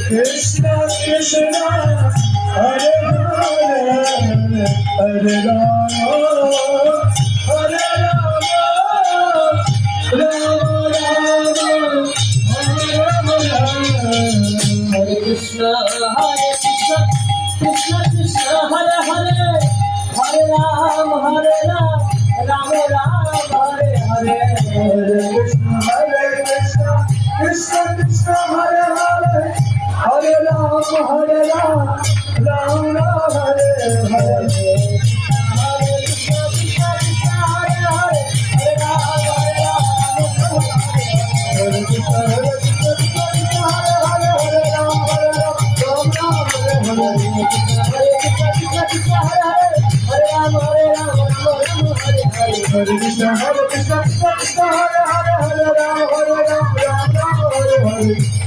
Krishna Krishna Hare Hare Hare Rama Hare Rama Rama Rama Hare Krishna Krishna Krishna Hare Hare Hare Ram Ram Hare Hare Hare Krishna Krishna Krishna Hare Hare Hare Ram Ram Ram Hare Hare Hare Krishna Krishna Krishna Hare Hare Hare Ram Hare Krishna Krishna Krishna Hare Hare Hare Ram Ram Hare Hare Hare Krishna Krishna Krishna Hare Hare Hare Ram Hare Krishna Krishna Krishna Hare Hare Hare Ram Ram Hare Hare